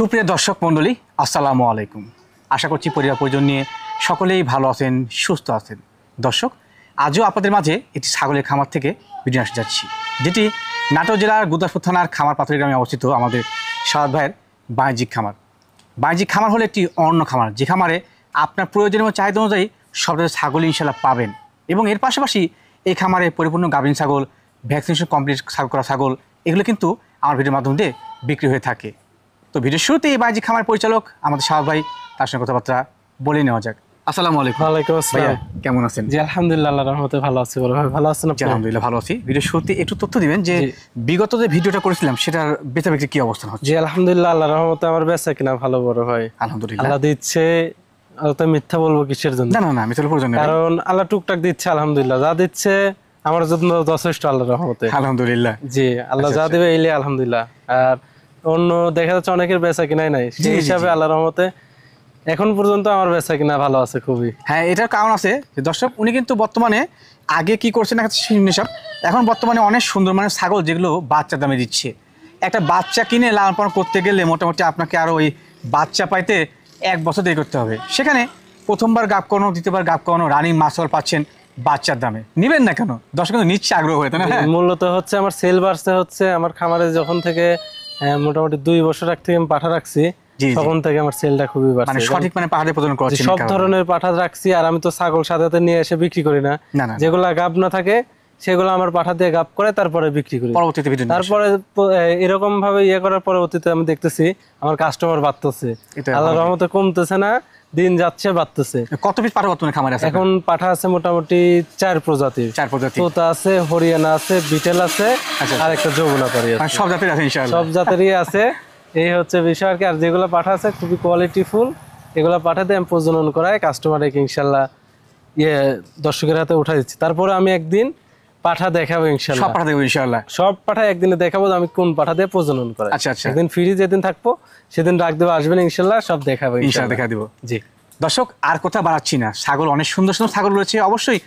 সুপ্রিয় দর্শক মণ্ডলী, আসসালামু আলাইকুম। আশা করছি পরিবার পরিজন নিয়ে সকলেই ভালো আছেন, সুস্থ আছেন। দর্শক, আজও আপনাদের মাঝে একটি ছাগলের খামার থেকে ভিডিও আসতে যাচ্ছি, যেটি নাটোর জেলার গুরদাসপুর থানার খামার পাথরি গ্রামে অবস্থিত আমাদের সাহাদ ভাইয়ের বাণিজ্যিক খামার। বাণিজ্যিক খামার হলো একটি অন্য খামার, যে খামারে আপনার প্রয়োজনীয় এবং চাহিদা অনুযায়ী সব ধরনের ছাগল ইনশাল্লাহ পাবেন। এবং এর পাশাপাশি এই খামারে পরিপূর্ণ গাভীন ছাগল, ভ্যাকসিনেশন কমপ্লিট করা ছাগল, এগুলো কিন্তু আমার ভিডিওর মাধ্যমে দিয়ে বিক্রি হয়ে থাকে। তো ভিডিওর শুরুতে এই বাণিজ্যিক খামার পরিচালক আমাদের সাহাদ ভাই, তার সঙ্গে কথাবার্তা বলে নেওয়া যাক। আসসালামু আলাইকুম। ওয়ালাইকুম আসসালাম। কেমন আছেন? জি আলহামদুলিল্লাহ, আল্লাহর রহমতে ভালো আছি। বড় ভাই ভালো আছেন আপনি? আলহামদুলিল্লাহ ভালো আছি। ভিডিওর শুরুতে একটু তথ্য দিবেন যে বিগত যে ভিডিওটা করেছিলাম সেটার বেচা বিক্রি কি অবস্থান হচ্ছে? জি আলহামদুলিল্লাহ, আল্লাহর রহমতে আমার বেচা কিনা ভালো বড় ভাই, আলহামদুলিল্লাহ। আল্লাহ দিচ্ছে, আর তো মিথ্যা বলবো কিসের জন্য? না না না, আমি তো প্রয়োজন নেই, কারণ আল্লাহ টুকটাক দিচ্ছে আলহামদুলিল্লাহ, যা দিচ্ছে আমার জন্য যথেষ্ট আল্লাহর রহমতে। আলহামদুলিল্লাহ। জি আল্লাহ যা দিবে এইলে আলহামদুলিল্লাহ। আর অন্য দেখা যাচ্ছে অনেকের বেচা কিনাই নাই, সেই হিসাবে আল্লাহর রহমতে এখন পর্যন্ত আমার বেচা কিনা ভালো আছে খুবই। হ্যাঁ, এটার কারণ আছে যে দর্শক, উনি কিন্তু বর্তমানে আগে কি করছেন সব, এখন বর্তমানে অনেক সুন্দর মানের ছাগল যেগুলো বাচ্চা দামে দিচ্ছে। একটা বাচ্চা কিনে লালন পালন করতে গেলে মোটামুটি আপনাকে আরও ওই বাচ্চা পাইতে 1 বছর দেরি করতে হবে। সেখানে প্রথমবার গাপ করানো, দ্বিতীয়বার গাপ করানো রানিং মাছল পাচ্ছেন বাচ্চার দামে। নিবেন না কেন? দর্শক কিন্তু নিচ্ছে আগ্রহ হয়ে, তাই না? মূলত হচ্ছে আমার সেল বাড়ছে, হচ্ছে আমার খামারে যখন থেকে মোটামুটি 2 বছর আগ থেকে আমি পাঠা রাখছি, তখন থেকে আমার সেলটা খুবই বাড়ছে। মানে সঠিক মানে পাহাড়ে প্রদান করছি, সব ধরনের পাঠা রাখছি। আর আমি তো ছাগল সাদাতে নিয়ে এসে বিক্রি করি না, যেগুলা গাব না থাকে সেগুলো আমার পাঠা দিয়ে গাব করে তারপরে বিক্রি করি পরবর্তীতে। তারপরে এরকম ভাবে করার পরবর্তীতে আমি দেখতেছি আমার কাস্টমার বাড়তেছে, আল্লাহর রহমতে কমতেছে না, দিন যাচ্ছে বাড়তেছে। কত পিস পাঠা বর্তমানে খামারে আছে? এখন পাঠা আছে মোটামুটি 4 প্রজাতির। তোতা আছে, হরিয়ানা আছে, বিটেল আছে, আর একটা যমুনা পাড়ি আছে। সব জাতের আছে ইনশাআল্লাহ, সব জাতেরই আছে। এই হচ্ছে বিষয় আর কি। আর যেগুলো পাঠা আছে খুবই কোয়ালিটি ফুল, এগুলো পাঠাতে আমি প্রজনন করাই কাস্টমারকে ইনশাল্লাহ দর্শকের হাতে উঠাই দিচ্ছি। তারপরে আমি একদিন পাঠা দেখাবো ইনশাল্লাহ। সব পাঠা দেবো ইনশাআল্লাহ, সব পাঠা একদিনে দেখাবো আমি কোন পাঠা দিয়ে প্রজনন করাই। আচ্ছা আচ্ছা। একদিন ফ্রি যেদিন থাকবো সেদিন ডাক দেবো, আসবেন ইনশাল্লাহ, সব দেখাবো ইনশাল্লাহ, দেখা দিব। জি দর্শক, আর কথা বাড়াচ্ছি না, ছাগল অনেক সুন্দর সুন্দর ছাগল রয়েছে। অবশ্যই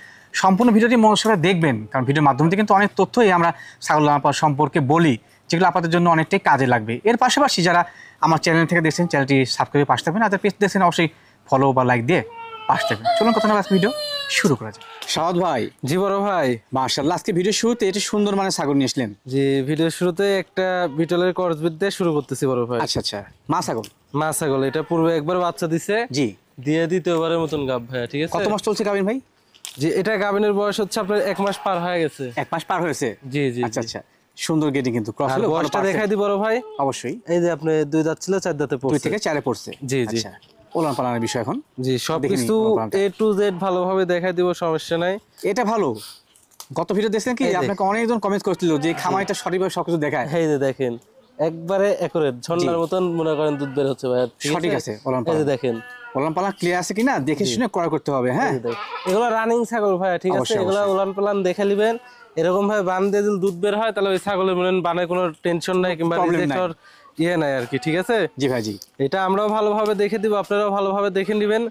সম্পূর্ণ ভিডিওটি মনোযোগ সহকারে দেখবেন, কারণ ভিডিওর মাধ্যমে কিন্তু অনেক তথ্যই আমরা ছাগল লালন পালন সম্পর্কে বলি, যেগুলো আপনাদের জন্য অনেকটাই কাজে লাগবে। এর পাশাপাশি যারা আমার চ্যানেল থেকে দেখছেন, চ্যানেলটি সাবস্ক্রাইব পাশে থাকবেন, আর পেজ দেখছেন অবশ্যই ফলো বা লাইক দিয়ে পাশে থাকবেন। চলুন কথা না, ভিডিও শুরু করা যায়। সাদ ভাই। জি বড় ভাই, মাশাআল্লাহ, আজকে ভিডিও শুরুতে এটি সুন্দর মানে ছাগল নিয়ে আসলেন। জি ভিডিও শুরুতে একটা বিটলের ক্রসবিট দিয়ে শুরু করতেছি বড় ভাই। আচ্ছা আচ্ছা, মা ছাগল? মা ছাগল। এটা পূর্বে একবার বাচ্চা দিছে, জি, দিয়ে দ্বিতীয়বারের মতন গাব ভাই। ঠিক আছে। কত মাস চলছে গাবিন ভাই? জি এটা গাবিনের বয়স হচ্ছে আপনার 1 মাস পার হয়ে গেছে। 1 মাস পার হয়েছে? জি জি। আচ্ছা আচ্ছা, সুন্দর গেটিং কিন্তু। ক্রস হলো, বয়সটা দেখাই দি বড় ভাই। অবশ্যই। এই যে আপনি 2 দাঁত ছিল, 4 দাঁতে পড়ছে। 2 থেকে 4-এ পড়ছে। জি জি। আচ্ছা, ওলান পালানের বিষয় এখন। জি সবকিছু A to Z ভালোভাবে দেখাই দিব, সমস্যা নাই। এটা ভালো। গত ভিডিও দেখছেন কি, আপনাকে অনেকজন কমেন্ট করেছিল যে খামারটা সঠিকভাবে সবকিছু দেখায়। এই যে দেখেন, একবারে একুরেট ঝর্ণার মতন মনে করেন দুধ বের হচ্ছে ভাই। সঠিক আছে ওলান পালান। এই যে দেখেন ওলান পালান ক্লিয়ার আছে কিনা দেখে শুনে ক্রয় করতে হবে। হ্যাঁ, এগুলো রানিং ছাগল ভাই। ঠিক আছে, এগুলো ওলান পালান দেখে নেবেন। এরকম ভাবে বান দিয়ে যদি দুধ বের হয় তাহলে ওই ছাগলের মনে বানে কোনো টেনশন নাই, কিংবা রিজেক্টর নাই আর কি। ঠিক আছে। জি ভাই জি, এটা আমরাও ভালোভাবে দেখে দিব, আপনারাও ভালোভাবে দেখে নেবেন,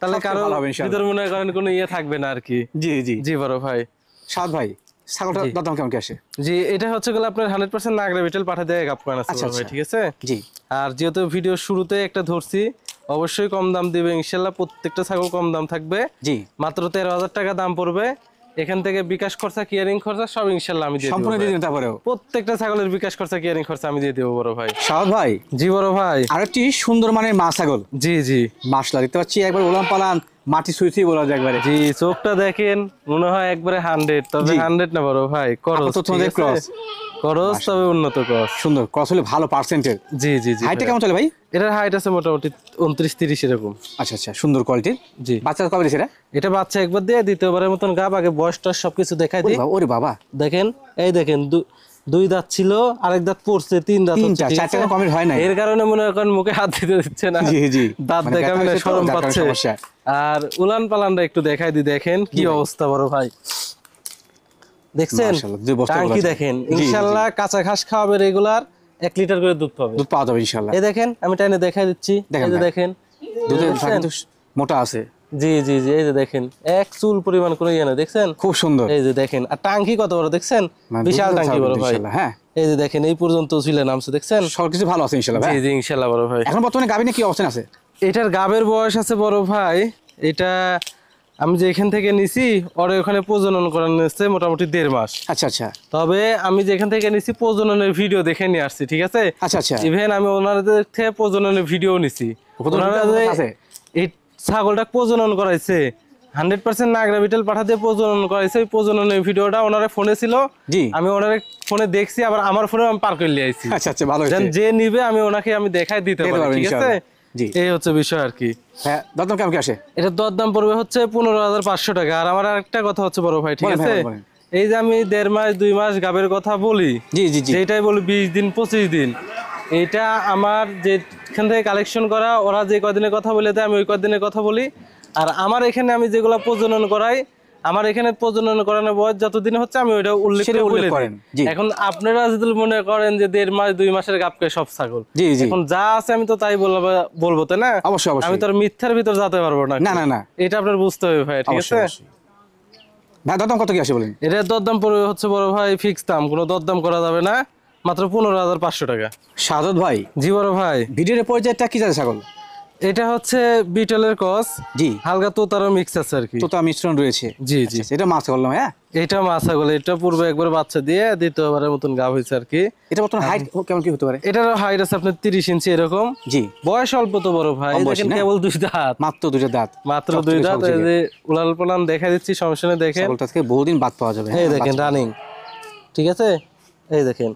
তাহলে কারো ভিতর মনে করেন কোনো থাকবে না আর কি। জি জি জি বড় ভাই। সাদ ভাই, ছাগলটার দাম কেমন কি আসে? জি এটা হচ্ছে গেল আপনার 100% নাগরা বিটেল পাঠা দিয়ে গাপ করানো আছে ভাই। ঠিক আছে। জি। আর যেহেতু ভিডিও শুরুতে একটা ধরছি, অবশ্যই কম দাম দিবে ইনশাআল্লাহ। প্রত্যেকটা ছাগল কম দাম থাকবে। জি, মাত্র 13,000 টাকা দাম পড়বে। এখান থেকে বিকাশ খরচা, কিয়ারিং খরচা সব ইনশাআল্লাহ আমি দিয়ে দেব। সম্পূর্ণ দিয়ে দিন। তারপরেও প্রত্যেকটা ছাগলের বিকাশ খরচা, কিয়ারিং খরচা আমি দিয়ে দেব বড় ভাই। সাদ ভাই। জি বড় ভাই। আরেকটি সুন্দর মানের মা ছাগল। জি জি। মাশাআল্লাহ, দেখতে পাচ্ছি একবার ওলান পালান মাটি সুইছি বলা যায় একবারে। জি চোখটা দেখেন, মনে হয় একবারে 100, তবে 100 না বড় ভাই, ক্রস। ক্রস, তবে উন্নত ক্রস। সুন্দর ক্রস হলে ভালো পার্সেন্টেজ। জি জি জি। হাইটটা কেমন চলে ভাই? এটার হাইট আছে মোটামুটি 29-30 এরকম। আচ্ছা আচ্ছা, সুন্দর কোয়ালিটির। জি। বাচ্চা কবে দিয়েছে এটা? বাচ্চা একবার দিয়ে দ্বিতীয়বারের মতন গাব। আগে বয়সটা সবকিছু দেখাই দিই। ওরে বাবা, দেখেন, এই দেখেন 2 দাঁত ছিল, আরেক দাঁত পড়ছে, 3 দাঁত হচ্ছে। 4টা কমেন্ট হয় না, এর কারণে মনে করেন মুখে হাত দিতে দিচ্ছে না। জি জি। দাঁত দেখাবে না, শরম পাচ্ছে। আর উলান পালানটা একটু দেখাই দিই। দেখেন কি অবস্থা বড় ভাই, দেখছেন টাঙ্কি দেখেন। ইনশাআল্লাহ কাঁচা ঘাস খাওয়াবে রেগুলার, 1 লিটার করে দুধ পাবে। দুধ পাওয়া যাবে ইনশাআল্লাহ। এই দেখেন, আমি টাইনে দেখাই দিচ্ছি। এই যে দেখেন, দুধের কিন্তু মোটা আছে। জি জি জি। এই যে দেখেন, 1 চুল পরিমাণ কোনো না, দেখছেন? খুব সুন্দর। এই যে দেখেন, আর টাঙ্কি কত বড় দেখছেন, বিশাল টাঙ্কি বড় ভাই। হ্যাঁ, এই যে দেখেন এই পর্যন্ত ছিল নামছে, দেখছেন সবকিছু ভালো আছে ইনশাআল্লাহ ভাই? জি জি ইনশাআল্লাহ বড় ভাই। এখন বর্তমানে গাবিনে কি অবস্থান আছে? এটার গাবের বয়স আছে বড় ভাই, এটা আমি যে এখান থেকে নিছি ওর ওখানে প্রজনন করানো হচ্ছে মোটামুটি 1.5 মাস। আচ্ছা আচ্ছা। তবে আমি যেখান থেকে নিছি প্রজননের ভিডিও দেখে নিয়ে আসছি, ঠিক আছে? আচ্ছা আচ্ছা। ইভেন আমি ওনাদের থেকে প্রজননের ভিডিও নিছি। ওনারা যে এই ছাগলটা প্রজনন করাইছে 100% নাগরা বিটেল পাঠা দিয়ে প্রজনন করাইছে, ওই প্রজননের ভিডিওটা ওনারা ফোনে ছিল, আমি ওনার ফোনে দেখছি, আবার আমার ফোনে আমি পার করে নিয়ে আইছি। আচ্ছা আচ্ছা, ভালো হয়েছে। যে নিবে আমি ওনাকে আমি দেখাই দিতে পারি, ঠিক আছে? এই হচ্ছে বিষয় আর কি। হ্যাঁ, দরদাম কেমন কি আসে? এটা দরদাম পড়বে হচ্ছে 15,500 টাকা। আর আমার আরেকটা কথা হচ্ছে বড় ভাই, ঠিক আছে, এই যে আমি 1.5 মাস 2 মাস গাবের কথা বলি, জি জি জি, যেটাই বলি 20 দিন 25 দিন, এটা আমার যেখান থেকে কালেকশন করা, ওরা যে কদিনের কথা বলে দেয় আমি ওই কদিনের কথা বলি। আর আমার এখানে আমি যেগুলো প্রজনন করাই, আমার এখানে প্রজনন করানোর বয়স যতদিন হচ্ছে আমি ওইটা উল্লেখ করে বলে দিই। এখন আপনারা যদি মনে করেন যে 1.5 মাস 2 মাসের গাবকে সব ছাগল, এখন যা আছে আমি তো তাই বলবো, তাই না? অবশ্যই অবশ্যই, আমি তো আর মিথ্যার ভিতর যেতে পারবো না। না না না, এটা আপনার বুঝতে হবে ভাই, ঠিক আছে? ভাই দরদাম কত কি আসে বলেন? এটা দরদাম পড়বে হচ্ছে বড় ভাই ফিক্স দাম, কোনো দরদাম করা যাবে না, মাত্র 15,500 টাকা। সাদত ভাই। জি বড় ভাই। ভিডিওর পর্যায়টা কি জাতের ছাগল? এটা হচ্ছে বিটলের ক্রস, জি, হালকা তোতারও মিক্স আছে আর কি, তোতা মিশ্রণ রয়েছে। জি জি। এটা মাছ ছাগল না? হ্যাঁ, এটা মাছ ছাগল। এটা পূর্বে একবার বাচ্চা দিয়ে দ্বিতীয়বারের মতন গাব হয়েছে আর কি। এটা বর্তমানে হাইট কেমন কি হতে পারে? এটার হাইট আছে আপনার 30 ইঞ্চি এরকম। জি। বয়স অল্প তো বড় ভাই, দেখেন কেবল 2 দাঁত, মাত্র 2 দাঁত, মাত্র 2 দাঁত। এই যে উলাল পালান দেখা দিচ্ছি, সমস্যা নেই, দেখেন ছাগলটা থেকে বহুদিন বাদ পাওয়া যাবে। এই দেখেন রানিং, ঠিক আছে? এই দেখেন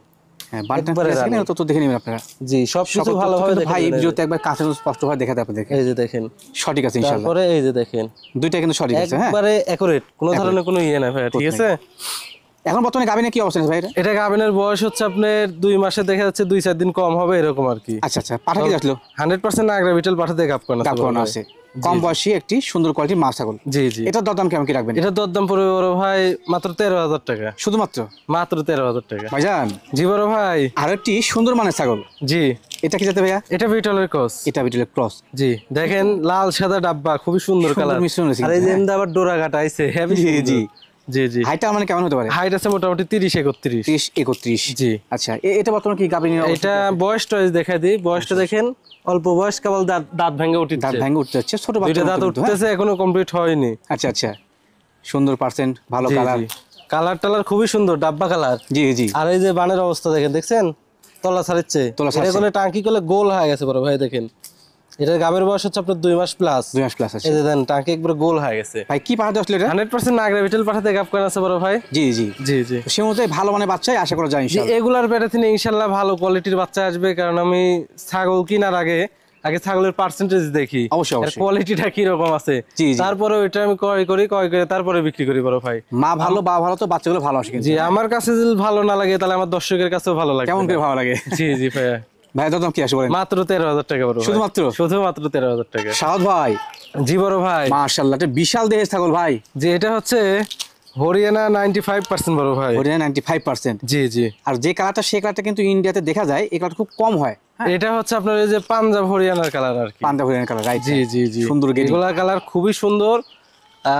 দেখে নেবেন আপনারা। জি, সবকিছু ভালোভাবে ভাই ভিডিওতে একবার কাছে স্পষ্টভাবে দেখাতে আপনাদের। এই যে দেখেন সঠিক আছে ইনশাআল্লাহ। তারপরে এই যে দেখেন দুইটা কিন্তু সঠিক আছে, হ্যাঁ একবারে একুরেট, কোনো ধরনের কোনো ইয়ে না ভাই, ঠিক আছে? এখন বর্তমানে গাবিনে কি অবস্থা ভাই? এটা গাবিনের বয়স হচ্ছে আপনার 2 মাসে দেখা যাচ্ছে 2-4 দিন কম হবে এরকম আর কি। আচ্ছা আচ্ছা। পাঠা কি আসলো? 100% নাগরা বিটল পাঠা দিয়ে গাব করানো আছে। কম বয়সী একটি সুন্দর কোয়ালিটির মাছ ছাগল। জি জি। এটা দরদাম কেমন কি রাখবেন? এটা দরদাম পড়বে বড় ভাই মাত্র 13,000 টাকা। শুধুমাত্র? মাত্র 13,000 টাকা। ভাইজান। জি বড় ভাই। আর একটি সুন্দর মানের ছাগল। জি। এটা কি জাতে ভাইয়া? এটা বিটলের ক্রস। এটা বিটলের ক্রস। জি। দেখেন লাল সাদা ডাব্বা, খুবই সুন্দর কালার। আর এই যে আবার ডোরা কাটা আইছে। জি জি। জি জি। হাইটটা মানে কেমন হতে পারে? হাইট আছে মোটামুটি 30-31। জি। আচ্ছা, এটা বর্তমানে কি গাবিনে? এটা বয়সটা দেখা দিই, বয়সটা দেখেন অল্প বয়স, কেবল দাঁত ভেঙে উঠছে। দাঁত ভেঙে উঠতে যাচ্ছে, ছোট বাচ্চা দাঁত উঠতেছে, এখনো কমপ্লিট হয়নি। আচ্ছা আচ্ছা। সুন্দর পার্সেন্ট, ভালো কালার, কালার টালার খুবই সুন্দর, ডাব্বা কালার। জি জি। আর এই যে বানের অবস্থা দেখেন, দেখছেন তলা ছাড়ছে, এটা টাঙ্কি করলে গোল হয়ে গেছে বড় ভাই। দেখেন এটা গাবের বয়স হচ্ছে আপনার 2 মাস প্লাস। 2 মাস প্লাস আছে। এই যে দেন টাঙ্কি একবারে গোল হয়ে গেছে। ভাই কি পাঠাতে আসলে এটা? 100% নাগরা বিটল পাঠাতে গাব করা আছে বড় ভাই। জি জি জি জি। সে মধ্যে ভালো মানে বাচ্চাই আশা করা যায় ইনশাআল্লাহ। এগুলার পেটে থেকে ইনশাআল্লাহ ভালো কোয়ালিটির বাচ্চা আসবে, কারণ আমি ছাগল কেনার আগে ছাগলের পার্সেন্টেজ দেখি, অবশ্যই কোয়ালিটিটা কি রকম আছে, তারপরে ওইটা আমি ক্রয় করে তারপরে বিক্রি করি বড় ভাই। মা ভালো বা ভালো তো বাচ্চাগুলো ভালো আসে। জি, আমার কাছে যদি ভালো না লাগে তাহলে আমার দর্শকের কাছেও ভালো লাগে। কেমন করে ভালো লাগে? জি জি ভাই। ভাই দাম কি আসে বলেন? মাত্র 13,000 টাকা বড় ভাই। শুধুমাত্র 13,000 টাকা। সাউদ ভাই। জি বড় ভাই। মাশাআল্লাহ, এটা বিশাল দেহের ছাগল ভাই। জি, এটা হচ্ছে হরিয়ানা 95% বড় ভাই। হরিয়ানা 95%। জি জি। আর যে কালারটা, সেই কালারটা কিন্তু ইন্ডিয়াতে দেখা যায়, এই কালারটা খুব কম হয়। এটা হচ্ছে আপনার এই যে পাঞ্জাব হরিয়ানার কালার আর কি। পাঞ্জাব হরিয়ানার কালার, রাইট। জি জি জি। সুন্দর গেট, এগুলা কালার খুবই সুন্দর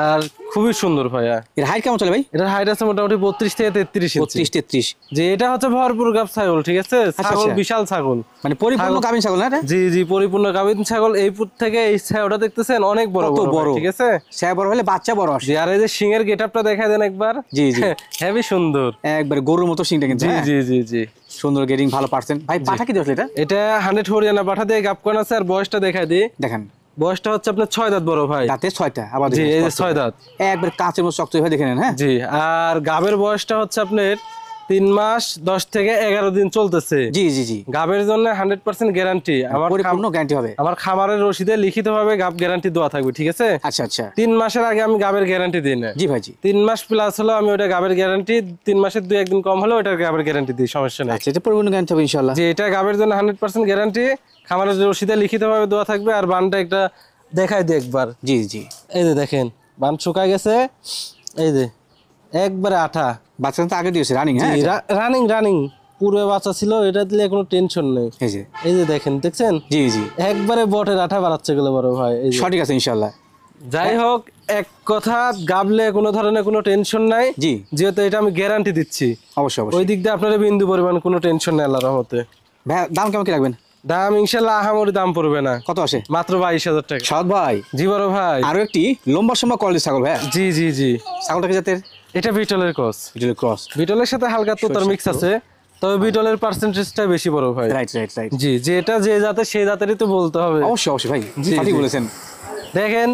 আর খুবই সুন্দর ভাইয়া। এর হাইট কেমন চলে ভাই? এটার হাইট আছে মোটামুটি 32-33 ইঞ্চি। 32-33। যে এটা হচ্ছে ভরপুর গাব ছাগল, ঠিক আছে? ছাগল বিশাল ছাগল, মানে পরিপূর্ণ গাবিন ছাগল না? জি জি, পরিপূর্ণ গাবিন ছাগল। এই পুর থেকে এই ছাগলটা দেখতেছেন অনেক বড় বড়, ঠিক আছে? সে বড় হলে বাচ্চা বড় আসে। আর এই যে সিংয়ের গেটআপটা দেখায় দেন একবার। জি জি, হেভি সুন্দর, একবার গরুর মতো সিংটা কিন্তু। জি জি জি জি। সুন্দর গেটিং, ভালো পার্সেন্ট। ভাই পাঠা কি দিয়েছিল এটা? এটা 100 হরিয়ানা পাঠা দিয়ে গাব করা আছে। আর বয়সটা দেখায় দিই, দেখেন বয়সটা হচ্ছে আপনার 6 দাঁত বড় ভাই। দাঁতে 6টা আবার। জি, এই যে 6 দাঁত, একবার কাঁচের মতো শক্ত হয়ে দেখে নেন। হ্যাঁ জি। আর গাবের বয়সটা হচ্ছে আপনার 3 মাস 10 থেকে 11 দিন চলতেছে। জি জি জি। গাবের জন্য 100% গ্যারান্টি। আমার পরিপূর্ণ গ্যারান্টি হবে। আমার খামারের রসিদে লিখিতভাবে গাব গ্যারান্টি দেওয়া থাকবে, ঠিক আছে? আচ্ছা আচ্ছা। 3 মাসের আগে আমি গাবের গ্যারান্টি দিই না। জি ভাই জি। 3 মাস প্লাস হলো আমি ওটা গাবের গ্যারান্টি, 3 মাসের 2-1 দিন কম হলে ওটা গাবের গ্যারান্টি দিই, সমস্যা নেই। আচ্ছা, এটা পরিপূর্ণ গ্যারান্টি হবে ইনশাআল্লাহ। জি, এটা গাবের জন্য 100% গ্যারান্টি, খামারের রসিদে লিখিতভাবে দেওয়া থাকবে। আর বানটা একটা দেখাই দিই একবার। জি জি। এই যে দেখেন বান শুকায় গেছে, এই যে একবারে আঠা। বাচ্চা তো আগে দিয়েছে রানিং। হ্যাঁ রানিং রানিং, পূর্বে বাচ্চা ছিল, এটা দিলে কোনো টেনশন নেই। এই যে দেখেন, দেখছেন? জি জি, একবারে বটের আঠা বাড়াচ্ছে গুলো বড় ভাই। এই যে সঠিক আছে ইনশাআল্লাহ। যাই হোক, এক কথা গাবলে কোনো ধরনের কোনো টেনশন নাই। জি, যেহেতু এটা আমি গ্যারান্টি দিচ্ছি, অবশ্যই ওই অবশ্যই। দিক দিয়ে আপনারা বিন্দু পরিমাণ কোনো টেনশন নেই আল্লাহর রহমতে। ভাই দাম কেমন কি রাখবেন? দাম ইনশাল্লাহ আহামরি দাম পড়বে না। কত আসে? মাত্র 22,000 টাকা। সাদ ভাই, জি বড় ভাই, আরো একটি লম্বা সম্বা কোয়ালিটি ছাগল ভাই। জি জি জি, ছাগলটা কি জাতের? এটা বিটলের ক্রস। বিটলের ক্রস। বিটলের সাথে হালকা তোতার মিক্স আছে, তবে বিটলের পার্সেন্টেজটা বেশি বড় ভাই। Right right right. জি, যেটা যে জাতের সেই জাতেরই তো বলতে হবে। অবশ্যই অবশ্যই ভাই, জি, সঠিক জি। বলেছেন। দেখেন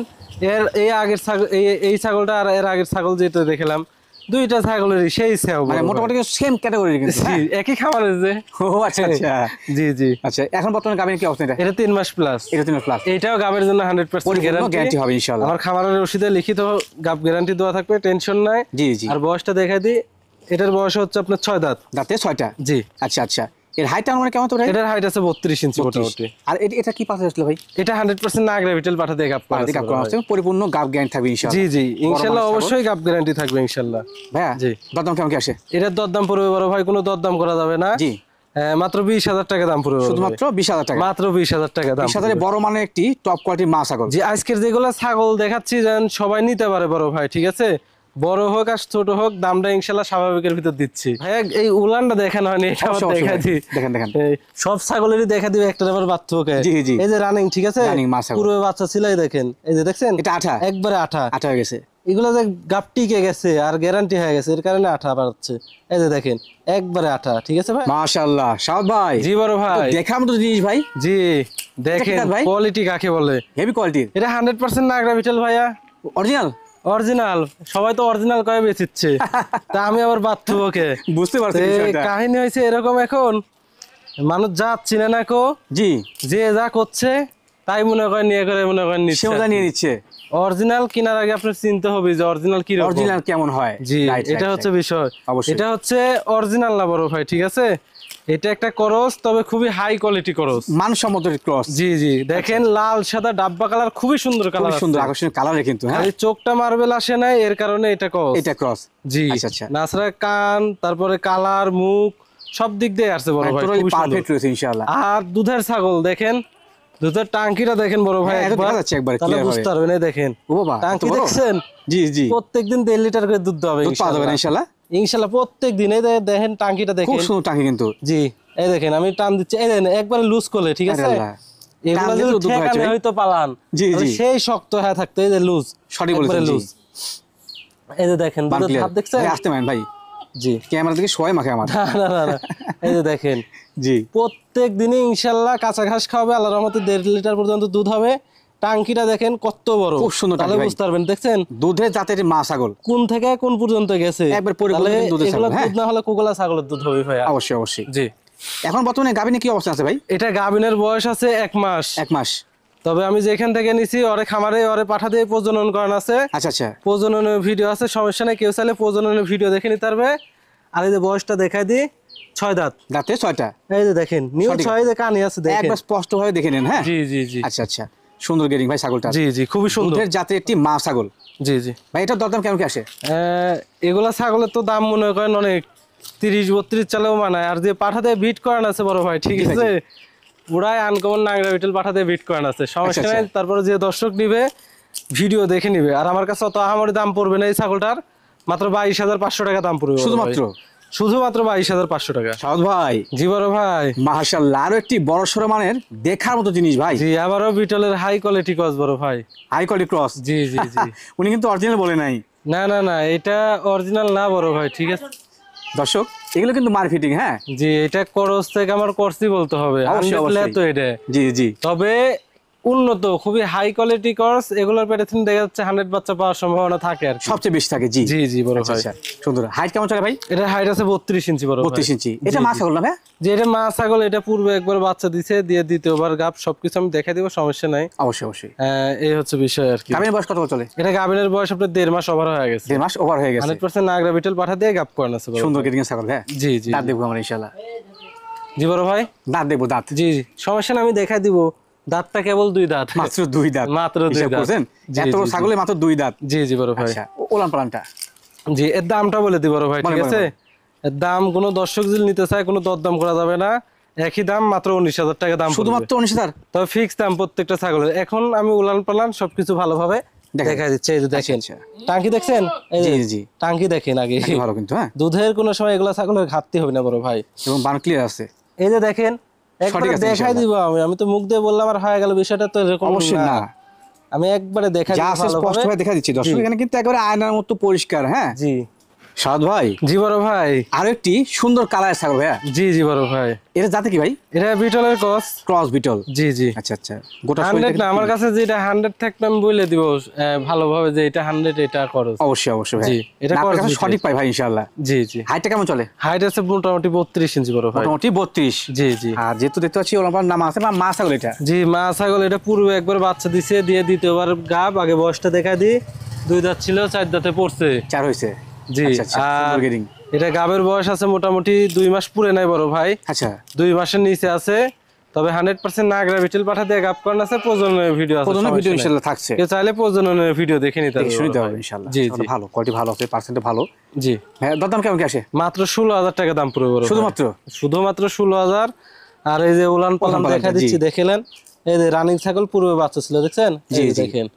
এর এই আগের ছাগল, এই ছাগলটা আর এর আগের ছাগল যেটা দেখলাম, দুইটা ছাগলেরই সেই সেও মানে মোটামুটি সেম ক্যাটাগরি কিন্তু। জি, একই খাবারের যে। ও আচ্ছা আচ্ছা। জি জি। আচ্ছা, এখন বর্তমানে গাবের কি অবস্থা? এটা 3 মাস প্লাস। এটা 3 প্লাস। এটাও গাবের জন্য 100% গ্যারান্টি হবে ইনশাআল্লাহ। আমার খামারের রসিদে লিখিত গাব গ্যারান্টি দেওয়া থাকবে, টেনশন নাই। জি জি। আর বয়সটা দেখাই দিই, এটার বয়স হচ্ছে আপনার 6 দাঁত। দাঁতে 6টা। জি। আচ্ছা আচ্ছা। এর হাইটটা মানে কেমন তো ভাই? এটার হাইট আছে 32 ইঞ্চি মোটামুটি। আর এটা কি পাঠা আসলে ভাই? এটা 100% নাগরা বিটল পাঠা দিয়ে গাব করা আছে। পরিপূর্ণ গাব গ্যারান্টি থাকবে ইনশাআল্লাহ। জি জি, ইনশাআল্লাহ অবশ্যই গাব গ্যারান্টি থাকবে ইনশাআল্লাহ। ভাইয়া জি। দরদাম কেমন কি আসে? এটার দরদাম পড়বে বড় ভাই, কোনো দরদাম করা যাবে না। জি। মাত্র 20,000 টাকা দাম পড়বে। শুধুমাত্র 20,000 টাকা? মাত্র 20,000 টাকা দাম। 20,000 বড় মানে একটি টপ কোয়ালিটির মা ছাগল। জি, আজকের যেগুলো ছাগল দেখাচ্ছি যেন সবাই নিতে পারে বড় ভাই, ঠিক আছে? বড় হোক আর ছোট হোক, দামটা ইনশাআল্লাহ স্বাভাবিকের ভিতর দিচ্ছি। ভাই এই উলানটা দেখানো হয়নি, এটা আবার দেখা দিই। দেখেন দেখেন। সব ছাগলেরই দেখা দিবে, একটা আবার বাচ্চাকে। জি জি। এই যে রানিং, ঠিক আছে? রানিং মা ছাগল। পুরো বাচ্চা ছিলাই দেখেন, এই যে দেখছেন? এটা আঠা? একবারে আঠা। আঠা হয়ে গেছে। এগুলো যে গাপ টিকে গেছে আর গ্যারান্টি হয়ে গেছে, এর কারণে আঠা বাড়ছে। এই যে দেখেন, একবারে আঠা, ঠিক আছে ভাই? মাশাআল্লাহ শাওদ ভাই। জি বড় ভাই, দেখার মতো জিনিস ভাই। জি দেখেন ভাই কোয়ালিটি কাকে বলে। হেভি কোয়ালিটির। এটা 100% নাগরা বিটল ভাইয়া, অরিজিনাল। অরিজিনাল। সবাই তো অরিজিনাল কয়ে বেচিচ্ছে, তা আমি আবার বাধ্য ওকে। বুঝতে পারছি তো বিষয়টা। কাহিনী হয়েছে এরকম, এখন মানুষ যা চিনে না কো, জি। যে যা করছে তাই মনে করেন নিয়ে করে মনে করেন নিচ্ছে। সেও নিয়ে নিচ্ছে। অরিজিনাল কেনার আগে আপনার চিনতে হবে যে অরিজিনাল কি রকম, অরিজিনাল কেমন হয়। জি, রাইট, এটা রাইট, হচ্ছে রাইট। বিষয়। অবশ্যই। এটা হচ্ছে অরিজিনাল না বড় ভাই, ঠিক আছে? এটা একটা করস, তবে খুবই হাই কোয়ালিটি করস। মানসম্মত ক্রস। জি জি, দেখেন লাল সাদা ডাব্বা কালার, খুবই সুন্দর কালার, খুব সুন্দর আকর্ষণীয় কালারে কিন্তু। হ্যাঁ, এই চোখটা মার্বেল আসে নাই, এর কারণে এটা ক্রস। এটা ক্রস। জি। আচ্ছা আচ্ছা। নাছরা কান, তারপরে কালার, মুখ সব দিক দিয়ে আসছে বড় ভাই, খুবই পারফেক্ট রয়েছে ইনশাআল্লাহ। আর দুধের ছাগল দেখেন, দুধের টাঙ্কিটা দেখেন বড় ভাই, হ্যাঁ, এটা দেখা যাচ্ছে একবারে তাহলে clear বুঝতে ভাবে। পারবেন। এই দেখেন ও বাবা, এত টাঙ্কি বড়? দেখছেন? জি জি। প্রত্যেকদিন 1.5 লিটার করে দুধ হবে দুধ পাওয়া যাবে না ইনশাআল্লাহ। ইনশাআল্লাহ প্রত্যেক দিন। এই দেখেন টাঙ্কিটা খুব দেখেন, সুন্দর টাকি কিন্তু। জি। এই দেখেন আমি টান দিচ্ছি, এই দেখেন একবারে লুজ করলে, ঠিক আছে? আরে আল্লাহ। এগুলো টান যদি দিলে দুধ ঠেকানে হয়েছে। হয়তো পালান, জি, তাহলে জি। সেই শক্ত হয়ে থাকতো। এই যে লুজ, সঠিক বলেছেন, জি। লুজ। এই যে দেখেন বান দুধের clear। ভাব দেখছেন? ভাই আসতে পারেন ভাই। জি। ক্যামেরা থেকে সবাই মাখে আমার। না না না না, এই যে দেখেন জি। প্রত্যেক দিনই ইনশাল্লাহ কাঁচা ঘাস খাওয়াবে, আল্লাহর রহমতে 1.5 লিটার পর্যন্ত দুধ হবে। টাঙ্কিটা দেখেন কত বড়, খুব সুন্দর তাহলে টাঙ্কি ভাই। বুঝতে পারবেন। দেখছেন দুধের জাতের মা ছাগল। কোন থেকে কোন পর্যন্ত গেছে, একবার পরিপূর্ণ তাহলে দুধের ছাগল, এগুলো হ্যাঁ। দুধ না হলে কোকোলা ছাগলের দুধ হবে ভাই। অবশ্যই অবশ্যই। জি। এখন বর্তমানে গাভিনে কি অবস্থা আছে ভাই? এটা গাভিনের বয়স আছে 1 মাস। 1 মাস। তবে আমি যেখান থেকে নিছি ওরে খামারে ওরে পাঠা দিয়ে প্রজনন করানো আছে। আচ্ছা আচ্ছা। প্রজননের ভিডিও আছে, সমস্যা নেই, কেউ চাইলে প্রজননের ভিডিও দেখে নিতে পারবে। আর এই যে বয়সটা দেখাই দিই, 6 দাঁত। দাঁতে 6টা। এই যে দেখেন নিউ সঠিক। 6 যে কানি আছে দেখেন। একবার স্পষ্ট ভাবে দেখে নেন। হ্যাঁ, জি জি জি। আচ্ছা আচ্ছা। সুন্দর গেরিং ভাই ছাগলটা। জি জি, খুবই সুন্দর। দুধের জাতের একটি মা ছাগল। জি জি ভাই এটার দরদাম কেমন কি আসে? এগুলা ছাগলের তো দাম মনে করেন অনেক, 30-32 চালেও মানায়। আর যে পাঠা দিয়ে বিট করান আছে বড় ভাই, ঠিক আছে? পুরাই আনকমন নাগরা বিটল পাঠা দিয়ে বিট করান আছে, সমস্যা আচ্ছা, নাই। তারপরে যে দর্শক নিবে ভিডিও দেখে নিবে। আর আমার কাছে অত আহামরি দাম পড়বে না এই ছাগলটার, মাত্র 22,500 টাকা দাম পড়বে। শুধুমাত্র? শুধুমাত্র 22,500 টাকা। সাউদ ভাই। জি বড় ভাই। মাশাআল্লাহ, আরো একটি বড় সড়ো মানের দেখার মতো জিনিস ভাই। জি, আবারও বিটলের হাই কোয়ালিটি ক্রস বড় ভাই। High quality cross. জি জি জি। উনি কিন্তু অরিজিনাল বলে নাই। না না না, এটা অরিজিনাল না বড় ভাই, ঠিক আছে? দর্শক এগুলো কিন্তু মার্কেটিং। হ্যাঁ জি, এটা করস থেকে আমার করসই বলতে হবে। অবশ্যই, 100 অবশ্যই। তো এটা। জি জি। তবে উন্নত, খুবই হাই কোয়ালিটি করস। এগুলোর পেটে থেকে দেখা যাচ্ছে 100 বাচ্চা পাওয়ার সম্ভাবনা থাকে আর কি। সবচেয়ে বেশি থাকে। জি জি জি বড় আচ্ছা ভাই। আচ্ছা, সুন্দর। হাইট কেমন চলে ভাই? এটা হাইট আছে 32 ইঞ্চি বড় ভাই। 32 ইঞ্চি। এটা মা ছাগল না ভাই? যে এটা মা ছাগল, এটা পূর্বে একবার বাচ্চা দিছে, দিয়ে দ্বিতীয়বার গাব, সবকিছু আমি দেখাই দিব, সমস্যা নাই। অবশ্যই অবশ্যই। এই হচ্ছে বিষয় আর কি। গাভিনের বয়স কত চলে? এটা গাবিনের বয়স আপনার 1.5 মাস ওভার হয়ে গেছে। 1.5 মাস ওভার হয়ে গেছে। 100% নাগরা বিটল পাঠা দিয়ে গাব করানো আছে বড় সুন্দর ভাই। গেটিং ছাগল। হ্যাঁ জি জি দাঁত দেখবো আমরা ইনশাআল্লাহ। জি বড় ভাই, দাঁত দেখবো, দাঁত। জি জি, সমস্যা না, আমি দেখাই দিব। দাঁতটা কেবল 2 দাঁত। মাত্র 2 দাঁত? মাত্র 2 হিসাব দাঁত। করছেন? জি, এত বড় জি, জি। ছাগলে মাত্র 2 দাঁত? জি জি বড় ভাই। আচ্ছা, ওলান পালানটা? জি, এর দামটা বলে দিই বড় ভাই, ঠিক বলেন, আছে? বলেন। এর দাম কোনো দর্শক যদি নিতে চায় কোনো দরদাম করা যাবে না, একই দাম, মাত্র 19,000 টাকা দাম পড়বে। শুধুমাত্র 19,000? তবে ফিক্স দাম প্রত্যেকটা ছাগলের। এখন আমি উলান পালান সবকিছু ভালোভাবে দেখা দিচ্ছে, এই যে দেখেন টাঙ্কি দেখছেন, এই জি জি টাঙ্কি দেখেন আগে, ভালো কিন্তু হ্যাঁ, দুধের কোনো সময় এগুলা ছাগলের ঘাটতি হবে না বড় ভাই, এবং বান ক্লিয়ার আছে। এই যে দেখেন একবার দেখাই দিব, আমি তো মুখ দিয়ে বললাম আর হয়ে গেল, বিষয়টা তো এরকম অবশ্যই না, আমি একবারে দেখাই যা আছে স্পষ্ট ভাবে দেখা দিচ্ছি দর্শক, এখানে কিন্তু একেবারে আয়নার মতো পরিষ্কার। হ্যাঁ জি সাদ ভাই, জি বড় ভাই, আর একটি সুন্দর কালার ছাগল ভাইয়া। জি জি বড় ভাই, এটা জাতে কি ভাই? এটা বিটলের ক্রস বিটল। জি জি আচ্ছা আচ্ছা, গোটা 100 না, আমার কাছে যেটা 100 থাকবে আমি বলে দিব ভালোভাবে যে এটা 100, এটা করস। অবশ্যই অবশ্যই ভাই, জি এটা আপনার করস কাছে সঠিক পাই ভাই ইনশাআল্লাহ। জি জি হাইটটা কেমন চলে? হাইট আছে মোটামুটি 32 ইঞ্চি বড় ভাই, মোটামুটি 32। জি জি আর যেহেতু দেখতে পাচ্ছি ওনার নাম আছে মা ছাগল, এটা জি মা ছাগল, এটা পূর্বে একবার বাচ্চা দিছে, দিয়ে দ্বিতীয়বার গাব, আগে বয়সটা দেখা দি 2 দাঁত ছিল, 4 দাঁতে পড়ছে, 4 হয়েছে। জি আচ্ছা আচ্ছা, সুন্দর গেডিং। এটা গাবের বয়স আছে মোটামুটি 2 মাস পুরে নাই বড় ভাই, আচ্ছা 2 মাসের নিচে আছে, তবে 100% নাগরা বিটল পাঠা দিয়ে গাব করানো আছে, প্রজননের ভিডিও আছে, প্রজননের ভিডিও ইনশাআল্লাহ থাকছে, কেউ চাইলে প্রজননের ভিডিও দেখে নিতে দেখে শুনতে হবে ইনশাআল্লাহ। জি জি ভালো কোয়ালিটি, ভালো আছে, পার্সেন্ট ভালো। জি হ্যাঁ, দাম কেমন কি আসে? মাত্র 16,000 টাকা দাম পড়বে বড়, শুধুমাত্র 16,000। আর এই যে উলান পালান দেখা দিচ্ছি, দেখেলেন এই যে রানিং ছাগল পূর্বে বাচ্চা ছিল, দেখছেন? জি দেখেন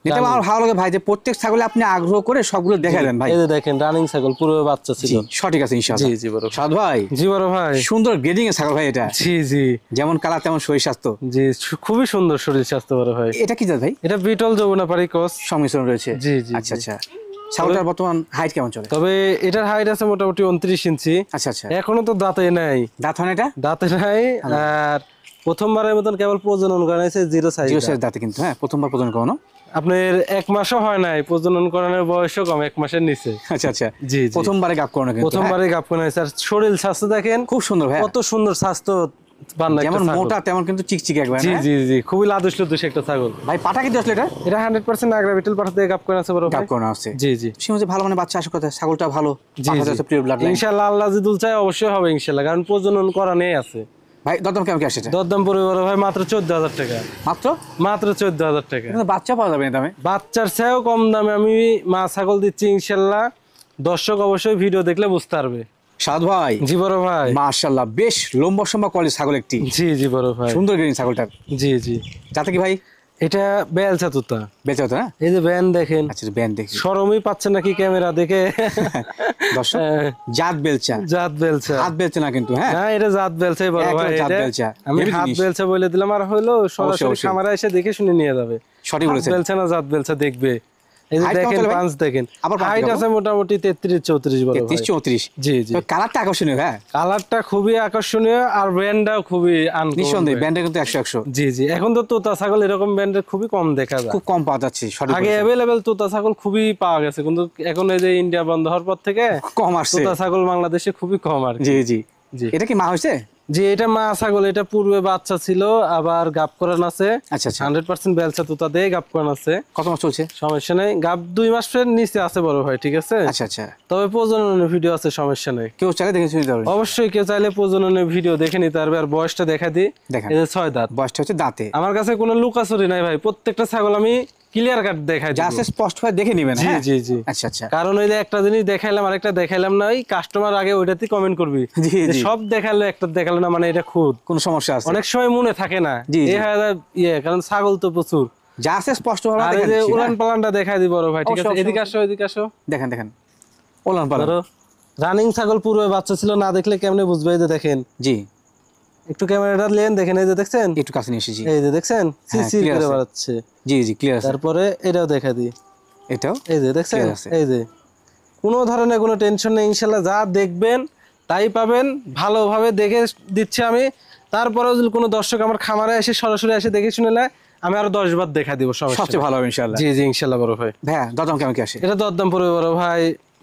এটা আমার ভালো লাগে ভাই, যে প্রত্যেক ছাগলে আপনি আগ্রহ করে সবগুলো দেখালেন ভাই। এই যে দেখেন রানিং ছাগল পূর্বে বাচ্চা ছিল, সঠিক আছে ইনশাআল্লাহ। জি জি বড় সাদ ভাই, জি বড় ভাই, সুন্দর গ্রেডিং এর ছাগল ভাই এটা। জি জি যেমন কালার তেমন শরীর স্বাস্থ্য। জি খুবই সুন্দর শরীর স্বাস্থ্য বড় ভাই। এটা কি জাত ভাই? এটা বিটল যমুনাপাড়ি ক্রস সংমিশ্রণ রয়েছে। জি জি আচ্ছা আচ্ছা, ছাগলটার বর্তমান হাইট কেমন চলে? তবে এটার হাইট আছে মোটামুটি 29 ইঞ্চি। আচ্ছা আচ্ছা, এখনো তো দাঁতে নাই, দাঁত হয় না এটা? দাঁতে নাই, আর প্রথমবারের মতন কেবল প্রজনন করাইছে, জিরো সাইজ দাঁতে কিন্তু, হ্যাঁ প্রথমবার প্রজনন করানো। আপনার 1 মাসও হয় নাই, প্রজনন করানোর বয়সও কম, 1 মাসের নিচে। আচ্ছা আচ্ছা, জি প্রথমবারে গাব করানো কিন্তু, প্রথমবারে গাব করাইছে। আর শরীর স্বাস্থ্য দেখেন খুব সুন্দর ভাই, কত সুন্দর স্বাস্থ্য, যেমন মোটা তেমন কিন্তু চিকচিক একবার। জি জি জি খুবই লাদুস লুদুস একটা ছাগল ভাই। পাটা কিন্তু আসলে এটা 100% নাগরা বিটল পাঠা দিয়ে গাব করা আছে বড় ভাই, গাব করানো আছে। জি জি সীমাতে ভালো মানে বাচ্চা আশা কথা, ছাগলটা ভালো, জি প্রিয় ব্লাড লাইন ইনশাআল্লাহ, আল্লাহ যদি চায় অবশ্যই হবে ইনশাআল্লাহ, কারণ প্রজনন করা নেই আছে ভাই। দরদাম কেমন কি আসে? দরদাম পড়বে বড় ভাই মাত্র 14,000 টাকা, মাত্র 14,000 টাকা। বাচ্চা পাওয়া যাবে না দামে? বাচ্চার চেয়েও কম দামে আমি মা ছাগল দিচ্ছি ইনশাআল্লাহ, দর্শক অবশ্যই ভিডিও দেখলে বুঝতে পারবে। সাদ ভাই, জি বড় ভাই, মাশাআল্লাহ বেশ লম্বা সম্বা কোয়ালিটি ছাগল একটি। জি জি বড় ভাই, সুন্দর গ্রেডিং ছাগলটার। জি জি যাতে কি ভাই? এটা বেলচা তুতা, বেচা হতো না? এই যে ব্যান দেখেন। আচ্ছা ব্যান দেখি, শরমই পাচ্ছে নাকি ক্যামেরা দেখে। দর্শক জাত বেলচা, জাত বেলচা, হাত বেলচা না কিন্তু, হ্যাঁ না এটা জাত বেলচাই বড় ভাই, জাত বেলচা। আমি হাত বেলচা বলে দিলাম, আর হইলো সরাসরি খামারে এসে দেখে শুনে নিয়ে যাবে। সঠিক বলেছেন, বেলচা না জাত বেলচা দেখবে। এই যে দেখেন পাঁচ দেখেন, হাইট আছে মোটামুটি 33-34 বড় ভাই, 33-34। জি জি কালারটা আকর্ষণীয়, হ্যাঁ কালারটা খুবই আকর্ষণীয়, আর ব্র্যান্ডটাও খুবই নিঃসন্দেহে, ব্র্যান্ডটা কিন্তু 100-100। জি জি এখন তো তোতা ছাগল এরকম ব্র্যান্ডের খুবই কম দেখা যায়, খুব কম পাওয়া যাচ্ছে। আগে অ্যাভেলেবেল তোতা ছাগল খুবই পাওয়া গেছে, কিন্তু এখন এই যে ইন্ডিয়া বন্ধ হওয়ার পর থেকে কম আসছে, তোতা ছাগল বাংলাদেশে খুবই কম আর। জি জি জি। এটা কি মা হইছে? জি এটা মা ছাগল, এটা পূর্বে বাচ্চা ছিল, আবার গাব করানো আছে। আচ্ছা আচ্ছা, 100% বেলচা তোতা দিয়ে গাব করানো আছে। কত মাস চলছে? সমস্যা নেই, গাব 2 মাসের নিচে আছে বড় ভাই, ঠিক আছে। আচ্ছা আচ্ছা, তবে প্রজননের ভিডিও আছে, সমস্যা নেই, কেউ চাইলে দেখে শুনতে পারবে। অবশ্যই কেউ চাইলে প্রজননের ভিডিও দেখে নিতে পারবে। আর বয়সটা দেখা দিই, এই যে 6 দাঁত, বয়সটা হচ্ছে দাঁতে। আমার কাছে কোনো লুকাচুরি নাই ভাই, প্রত্যেকটা ছাগল আমি ক্লিয়ার কাট দেখাই যা আছে স্পষ্ট ভাবে দেখে নেবেন। জি জি জি, আচ্ছা আচ্ছা, কারণ ওই যে একটা জিনিস দেখাইলাম আরেকটা দেখাইলাম না, ওই কাস্টমার আগে ওইটাতেই কমেন্ট করবি, সব দেখালো একটা দেখালো না, মানে এটা খুদ কোন সমস্যা আছে, অনেক সময় মনে থাকে না, এই হয় ইয়ে, কারণ ছাগল তো প্রচুর। যা আছে স্পষ্ট ভাবে আর এই যে উলান পালানটা দেখাই দি বড় ভাই, ঠিক আছে, এদিকে আসো এদিকে আসো, দেখেন দেখেন উলান পালান। রানিং ছাগল পূর্বে বাচ্চা ছিল, না দেখলে কেমনে বুঝবে? এই যে দেখেন, জি একটু ক্যামেরাটা লেন, দেখেন এই যে দেখছেন, একটু কাছে নিয়ে এসেছি, এই যে দেখছেন সিসি করে বাড়াচ্ছে। জি জি ক্লিয়ার আছে। তারপরে এটাও দেখা দি, এটাও এই যে দেখছেন, এই যে কোনো ধরনের কোনো টেনশন নেই ইনশাআল্লাহ, যা দেখবেন তাই পাবেন, ভালোভাবে দেখে দিচ্ছি আমি। তারপরেও যদি কোনো দর্শক আমার খামারে এসে সরাসরি এসে দেখে শুনে নেয়, আমি আরো 10 বার দেখা দিব, সবচেয়ে ভালো হবে ইনশাআল্লাহ। জি জি ইনশাআল্লাহ বড় ভাই। হ্যাঁ দরদাম কেমন কি আসে? এটা দরদাম পড়বে বড় ভাই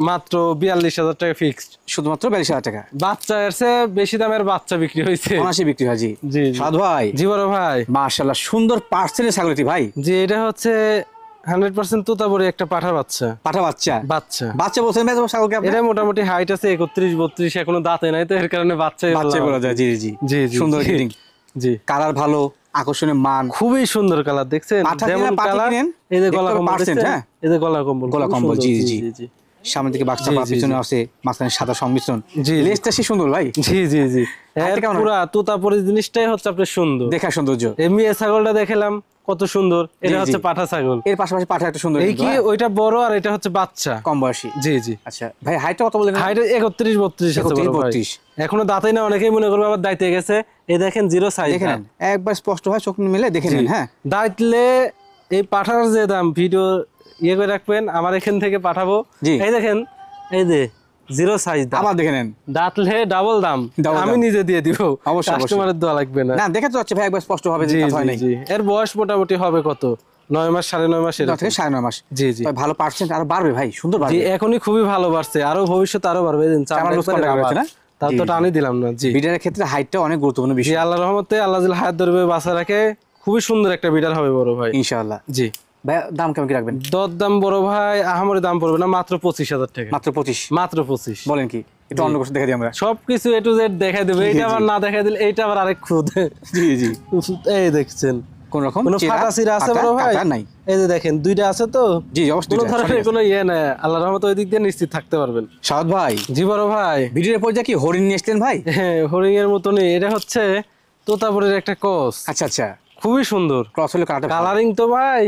মাত্র 42,000 টাকা ফিক্সড, শুধুমাত্র 42,000 টাকা। বাচ্চা এসে বেশি দামের বাচ্চা বিক্রি হয়েছে, অনাসি বিক্রি হয়। জি জি সাদ ভাই, জি বড় ভাই, মাশাআল্লাহ সুন্দর পার্সেন্টের ছাগলটি ভাই। জি এটা হচ্ছে 100% তোতাবড়ি একটা পাঠা বাচ্চা, বাচ্চা বলছেন ভাই ছাগলকে আপনি? এটা মোটামুটি হাইট আছে 31-32, এখনো দাঁতে নাই, তো এর কারণে বাচ্চা বলা যায়। জি জি জি সুন্দর গ্রেডিং, জি কালার ভালো, আকর্ষণীয় মান, খুবই সুন্দর কালার দেখছেন, যেমন কালার। এই যে গলা কম্বল, হ্যাঁ এই যে গলা কম্বল, জি জি জি সামনের দিকে বাচ্চা পা, পিছনে আছে মাঝখানে সাদা সংমিশ্রণ। লেজটা সে সুন্দর ভাই। জি জি জি, পুরা তোতাপুরি জিনিসটাই হচ্ছে আপনার সুন্দর, দেখা সৌন্দর্য। এই মেয়ে ছাগলটা দেখালাম কত সুন্দর, এটা হচ্ছে পাঠা ছাগল, এর পাশাপাশি পাঠা একটা সুন্দর। এই কি ওইটা বড় আর এটা হচ্ছে বাচ্চা কম বয়সী। জি জি। আচ্ছা ভাই, হাইটটা কত বলেন? হাইট 31 32 আছে বড় ভাই। এখনো দাঁতাই না, অনেকেই মনে করবে আবার দাইতে গেছে। এই দেখেন জিরো সাইজ, দেখেন একবার স্পষ্ট হয়, চোখ মিলে দেখে নেন। হ্যাঁ, দাইতলে এই পাঠার যে দাম ভিডিও ইয়ে করে রাখবেন, আমার এখান থেকে পাঠাবো। এই দেখেন, এই যে জিরো সাইজ, আবার দেখে নেন, দাঁতলে ডাবল দাম, আমি নিজে দিয়ে দিব, কাস্টমারের দোয়া লাগবে না। না দেখে তো যাচ্ছে ভাই, একবার স্পষ্ট হবে যে কথা হয় নাই। এর বয়স মোটামুটি হবে কত, 9 মাস 9.5 মাস, এর থেকে 9.5 মাস। জি জি, ভালো পার্সেন্ট আর বাড়বে ভাই, সুন্দর বাড়বে। জি, এখনই খুবই ভালো বাড়ছে, আরো ভবিষ্যতে আরো বাড়বে। তার তো টানি দিলাম না। জি, বিডারের ক্ষেত্রে হাইটটা অনেক গুরুত্বপূর্ণ বিষয়। আল্লাহর রহমতে আল্লাহ যদি হায়াত ধরবে বাঁচা রাখে, খুবই সুন্দর একটা বিডার হবে বড় ভাই ইনশাআল্লাহ। জি ভাই, দাম কেমন কি রাখবেন? দাম বড় ভাই আহামরি দাম পড়বে না, মাত্র 25,000 টাকা। মাত্র 25? মাত্র 25। বলেন কি, একটু অন্য কিছু দেখা দিই আমরা। সবকিছু এ টু জেড দেখাই দেবে, এটা আবার না দেখাই দিলে এইটা আবার আরেক খুদ। জি জি, এই দেখছেন কোন রকম কোনো ফাটাসিরা আছে বড় ভাই? নাই। এই যে দেখেন দুইটা আছে তো। জি অবশ্যই, কোনো ধরনের কোনো ইয়ে না, আল্লাহর রহমতে ওই দিক দিয়ে নিশ্চিত থাকতে পারবেন। সাদ ভাই। জি বড় ভাই, ভিডিওর পর্যায়ে কি হরিণ নিয়ে এসেছেন ভাই? হ্যাঁ, হরিণ এর মতনই, এটা হচ্ছে তোতাপুরের একটা ক্রস। আচ্ছা আচ্ছা, খুবই সুন্দর ক্রস হলো, কালারিং তো ভাই,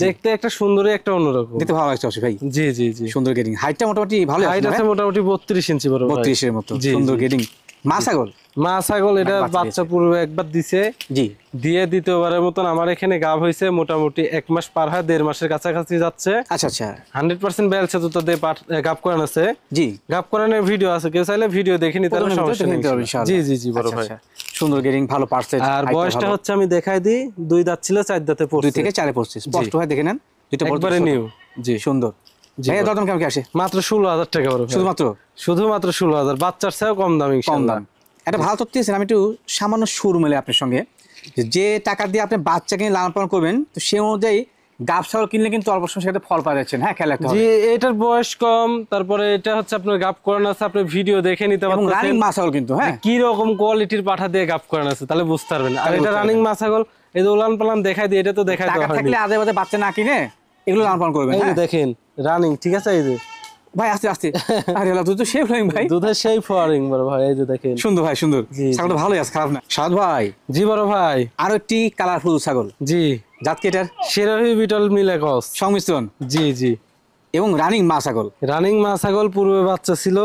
দেখতে একটা সুন্দরই একটা অন্যরকম, দেখতে ভালো লাগছে ভাই। জি জি জি, সুন্দর গেডিং, হাইটটা মোটামুটি ভালো আছে। হাইট আছে মোটামুটি 32 ইঞ্চি বড় ভাই, 32 এর মতো সুন্দর গেডিং। মা ছাগল? মা ছাগল, এটা বাচ্চা পূর্বে একবার দিছে। জি, দিয়ে দ্বিতীয়বারের মতন আমার এখানে গাব হয়েছে, মোটামুটি 1 মাস পার হয়, 1.5 মাসের কাছাকাছি যাচ্ছে। আচ্ছা আচ্ছা, 100% বেলছে তো তাদের গাব করানো আছে। জি, গাব করানোর ভিডিও আছে, কেউ চাইলে ভিডিও দেখে নিতে পারবে, সমস্যা নেই। জি জি জি বড় ভাই, সুন্দর গেডিং, ভালো পার্সেন্ট। আর বয়সটা হচ্ছে আমি দেখাই দিই, 2 দাঁত ছিল, 4 দাঁতে পড়ছে, 2 থেকে 4 পড়ছে, স্পষ্ট হয় দেখে নেন। দুটো একবারে নিউ। জি, সুন্দর। ভাই দাম কেমন কি আসে? মাত্র 16,000 টাকা বড় ভাই, শুধুমাত্র 16,000, বাচ্চার চেয়েও কম দাম ইনশাআল্লাহ। এটা ভালো তথ্য দিয়েছেন। আমি একটু সামান্য সুর মেলে আপনার সঙ্গে, যে টাকা দিয়ে আপনি বাচ্চা কিনে লালন পালন করবেন, তো সে অনুযায়ী গাব ছাগল কিনলে কিন্তু অল্প সময়ের সাথে ফল পাওয়া যাচ্ছে। হ্যাঁ, খেয়াল রাখতে হবে। জি, এটার বয়স কম, তারপরে এটা হচ্ছে আপনার গাব করানো আছে, আপনি ভিডিও দেখে নিতে পারবেন। রানিং মা ছাগল কিন্তু, হ্যাঁ, কি রকম কোয়ালিটির পাঠা দিয়ে গাব করানো আছে তাহলে বুঝতে পারবেন। আর এটা রানিং মা ছাগল, এই যে উলান পালান দেখাই দিই, এটা তো দেখাই দেওয়া হয়নি। থাকলে আদে বাদে বাচ্চা না কিনে এগুলো লালন পালন করবেন। এই যে দেখেন রানিং, ঠিক আছে। এই যে ভাই আস্তে আস্তে, আরে আল্লাহ, দুধ তো শেপ লাইন ভাই, দুধের সেই ফোয়ারিং বড় ভাই, এই যে দেখেন, সুন্দর ভাই সুন্দর। ছাগলটা ভালোই আছে, খারাপ না। সাদ ভাই। জি বড় ভাই, আরো একটি কালারফুল ছাগল। জি, জাত কি এটার? শেরাহি বিটল মিলে ক্রস সংমিশ্রণ। জি জি, এবং রানিং মা ছাগল। রানিং মা ছাগল, পূর্বে বাচ্চা ছিল,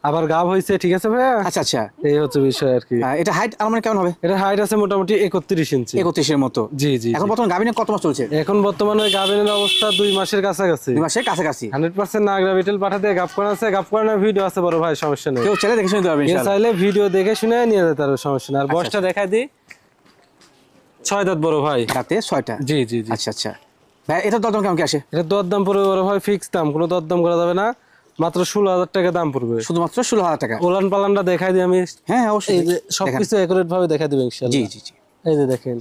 আবার গাব হয়েছে, ঠিক আছে ভাইয়া। আচ্ছা আচ্ছা, এই হচ্ছে বিষয় আর কি। এটা হাইট আমার কেমন হবে? এটা হাইট আছে মোটামুটি 31 ইঞ্চি। 31 এর মতো। জি জি। এখন বর্তমানে গাভিনে কত মাস চলছে? এখন বর্তমানে গাভিনের অবস্থা 2 মাসের কাছাকাছি। 2 মাসের কাছাকাছি। 100% নাগরা বিটেল পাঠা দিয়ে গাব করানো আছে, গাব করানোর ভিডিও আছে বড় ভাই, সমস্যা নেই। কেউ চাইলে দেখে শুনতে পারবে ইনশাআল্লাহ। চাইলে ভিডিও দেখে শুনে নিয়ে যেতে পারবে, সমস্যা নেই। আর বয়সটা দেখাই দিই, 6 দাঁত বড় ভাই, রাতে 6টা। জি জি জি। আচ্ছা আচ্ছা ভাই, এটা দরদাম কেমন কি আসে? এটা দরদাম পড়বে বড় ভাই, ফিক্স দাম, কোনো দরদাম করা যাবে না, মাত্র 16,000 টাকা দাম পড়বে। শুধুমাত্র 16,000 টাকা। উলান পালানটা দেখাই দিই আমি। হ্যাঁ অবশ্যই, এই যে সবকিছু একুরেট ভাবে দেখাই দিবেন ইনশাআল্লাহ। জি জি জি, এই যে দেখেন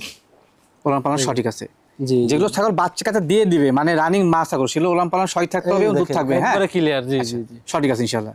ওলান পালন সঠিক আছে। জি, যেগুলো ছাগল বাচ্চা কাছে দিয়ে দিবে, মানে রানিং মা ছাগল, সেগুলো ওলান পালন সঠিক থাকতে হবে, দুধ থাকবে। হ্যাঁ, একবারে ক্লিয়ার। জি জি জি, সঠিক আছে ইনশাআল্লাহ।